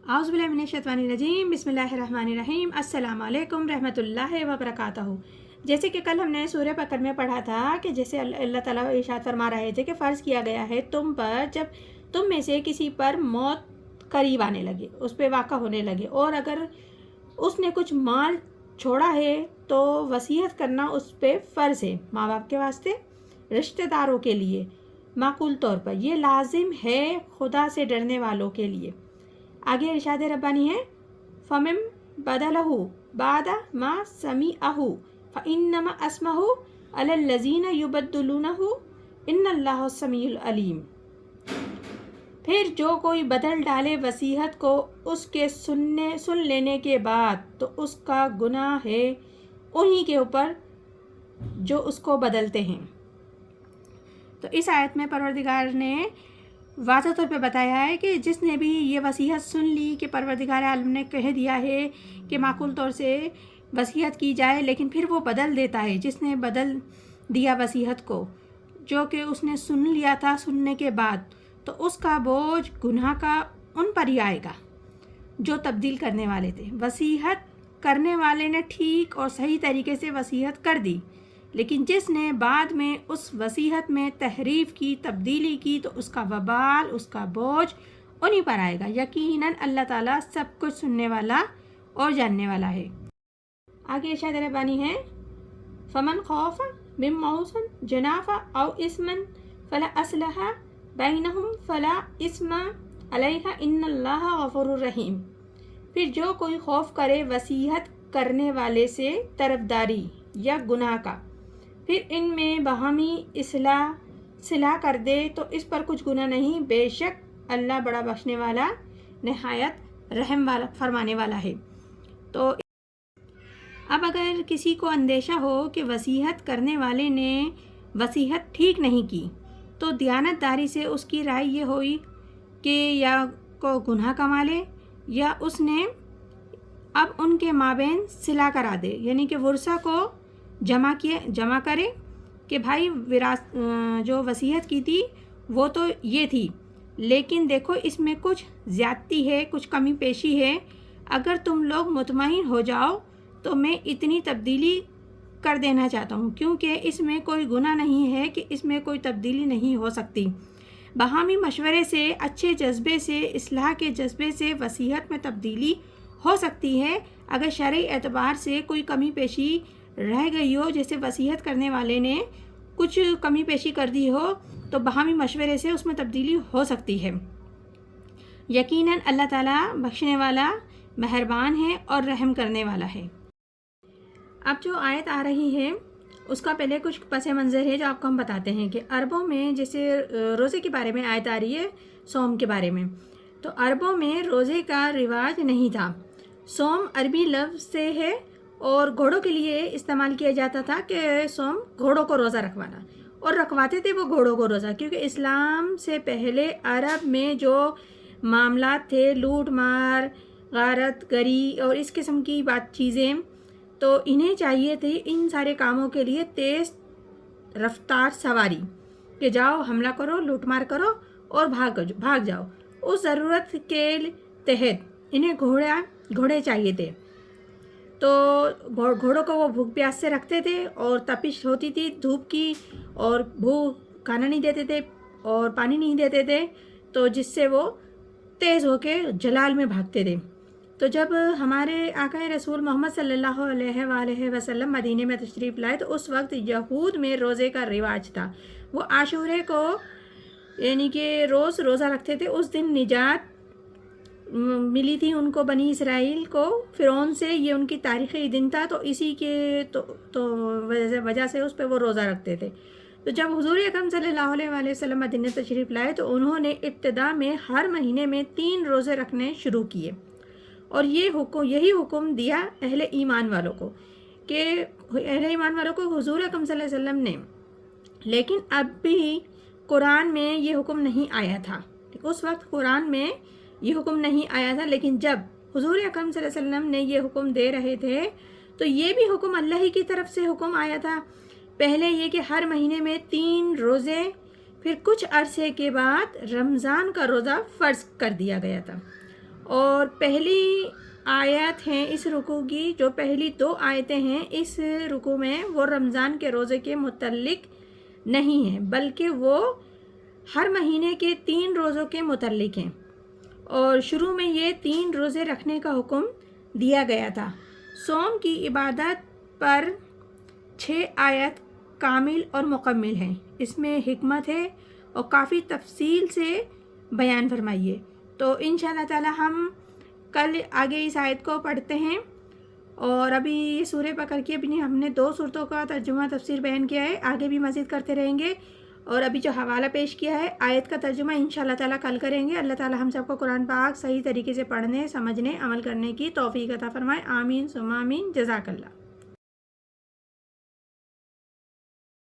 आउज़ु बिल्लाहि मिनश्शैतानिर्रजीम बिस्मिल्लाहिर्रहमानिर्रहीम अस्सलामु अलैकुम रहमतुल्लाहि व बरकातहू। जैसे कि कल हमने सूरह बकरा में पढ़ा था कि जैसे अल्लाह ताला इरशाद फरमा रहे थे कि फ़र्ज़ किया गया है तुम पर, जब तुम में से किसी पर मौत करीब आने लगे, उस पर वाक़ा होने लगे, और अगर उसने कुछ माल छोड़ा है तो वसीयत करना उस पर फ़र्ज़ है, माँ बाप के वास्ते, रिश्तेदारों के लिए माकूल तौर पर। यह लाजिम है खुदा से डरने वालों के लिए। आगे इरशाद रब्बानी है, फ़मिम बदलहु बादा मा समीअहु फ़इन्नमा अस्महु अलल्लज़ीना युबद्दिलूनहु इन्नल्लाह समीउल अलीम। फिर जो कोई बदल डाले वसीयत को उसके सुन लेने के बाद तो उसका गुनाह है उन्हीं के ऊपर जो उसको बदलते हैं। तो इस आयत में परवरदिगार ने वाज़ह तौर पे बताया है कि जिसने भी ये वसीयत सुन ली कि परवरदिगार आलम ने कह दिया है कि माकूल तौर से वसीयत की जाए, लेकिन फिर वो बदल देता है, जिसने बदल दिया वसीयत को जो कि उसने सुन लिया था सुनने के बाद, तो उसका बोझ गुनाह का उन पर ही आएगा जो तब्दील करने वाले थे। वसीयत करने वाले ने ठीक और सही तरीके से वसीयत कर दी, लेकिन जिसने बाद में उस वसीयत में तहरीफ की, तब्दीली की, तो उसका वबाल, उसका बोझ उन्हीं पर आएगा। यकीनन अल्लाह ताला सब कुछ सुनने वाला और जानने वाला है। आगे इरशाद रब्बानी है, फ़मन खौफ मिन मौसन जनाफा औ इस्मन फला असलहा बैनहुम फला इस्मा अलैहा इन्नल्लाह गफूरुर रहीम। फिर जो कोई खौफ करे वसीयत करने वाले से तरफदारी या गुनाह का, फिर इनमें बहामी सिला कर दे तो इस पर कुछ गुनाह नहीं, बेशक अल्लाह बड़ा बख्शने वाला नहायत रहम वाला फरमाने वाला है। तो अब अगर किसी को अंदेशा हो कि वसीयत करने वाले ने वसीयत ठीक नहीं की, तो दियानतदारी से उसकी राय ये हुई कि या को गुनाह कमा ले या उसने अब उनके माबेन सिला करा दे, यानी कि वर्सा को जमा करे कि भाई जो वसीयत की थी वो तो ये थी, लेकिन देखो इसमें कुछ ज़्यादती है, कुछ कमी पेशी है, अगर तुम लोग मुतमईन हो जाओ तो मैं इतनी तब्दीली कर देना चाहता हूँ, क्योंकि इसमें कोई गुनाह नहीं है कि इसमें कोई तब्दीली नहीं हो सकती। बहामी मशवरे से, अच्छे जज्बे से, इस्लाह के जज्बे से वसीयत में तब्दीली हो सकती है। अगर शरई एतबार से कोई कमी पेशी रह गई हो, जैसे वसीयत करने वाले ने कुछ कमी पेशी कर दी हो, तो बहामी मशवरे से उसमें तब्दीली हो सकती है। यकीनन अल्लाह ताला बख्शने वाला, मेहरबान है और रहम करने वाला है। अब जो आयत आ रही है उसका पहले कुछ पस मंज़र है जो आपको हम बताते हैं कि अरबों में जैसे रोज़े के बारे में आयत आ रही है, सोम के बारे में, तो अरबों में रोज़े का रिवाज नहीं था। सोम अरबी लफ्ज़ से है और घोड़ों के लिए इस्तेमाल किया जाता था कि सोम घोड़ों को रोज़ा रखवाना, और रखवाते थे वो घोड़ों को रोज़ा, क्योंकि इस्लाम से पहले अरब में जो मामलात थे, लूट मार, गारत गरी और इस किस्म की चीज़ें, तो इन्हें चाहिए थी इन सारे कामों के लिए तेज़ रफ्तार सवारी कि जाओ हमला करो, लूटमार करो और भाग जाओ। उस ज़रूरत के तहत इन्हें घोड़े चाहिए थे, तो घोड़ों को वो भूख प्यास से रखते थे, और तपिश होती थी धूप की, और भूख खाना नहीं देते थे और पानी नहीं देते थे, तो जिससे वो तेज़ होके जलाल में भागते थे। तो जब हमारे आका रसूल मोहम्मद सल्लल्लाहु अलैहि वसल्लम मदीने में तशरीफ़ लाए, तो उस वक्त यहूद में रोज़े का रिवाज था। वो आशूरे को यानी कि रोज़ रोज़ा रखते थे। उस दिन निजात मिली थी उनको, बनी इसराइल को फ़िरौन से, ये उनकी तारीख़ी दिन था, तो इसी के तो वजह से उस पर वो रोज़ा रखते थे। तो जब हुज़ूर अकरम सल्लल्लाहु अलैहि वसल्लम मदीने तशरीफ़ लाए, तो उन्होंने इब्तिदा में हर महीने में 3 रोज़े रखने शुरू किए, और यही हुक्म दिया अहले ईमान वालों को कि अहले ईमान वालों को हुज़ूर अकरम सल्लल्लाहु अलैहि वसल्लम ने, लेकिन अब भी कुरान में ये हुक्म नहीं आया था। उस वक्त कुरान में ये हुक्म नहीं आया था, लेकिन जब हुज़ूर अकरम सल्लल्लाहु अलैहि वसल्लम ने ये हुक्म दे रहे थे, तो ये भी हुक्म अल्लाह ही की तरफ से हुक्म आया था। पहले ये कि हर महीने में 3 रोज़े, फिर कुछ अरसे के बाद रमज़ान का रोज़ा फ़र्ज़ कर दिया गया था। اور پہلی آیت ہیں اس رکوع کی، جو پہلی 2 آیتیں ہیں اس رکوع میں، وہ رمضان کے روزے کے متعلق نہیں ہیں، بلکہ وہ ہر مہینے کے 3 روزوں کے متعلق ہیں، اور شروع میں یہ 3 روزے رکھنے کا حکم دیا گیا تھا۔ صوم کی عبادت پر 6 آیت کامل اور مکمل ہیں، اس میں حکمت ہے اور کافی تفصیل سے بیان فرمائیے۔ تو انشاءاللہ تعالی ہم کل آگے اس آیت کو پڑھتے ہیں، اور ابھی سورہ بقرہ کی ہم نے 2 صورتوں کا ترجمہ تفسیر بیان کیا ہے، آگے بھی مزید کرتے رہیں گے، اور ابھی جو حوالہ پیش کیا ہے آیت کا ترجمہ انشاءاللہ تعالی کل کریں گے۔ اللہ تعالی ہم سب کو قرآن پاک صحیح طریقے سے پڑھنے، سمجھنے، عمل کرنے کی توفیق عطا فرمائے، آمین ثم آمین، جزاک اللہ۔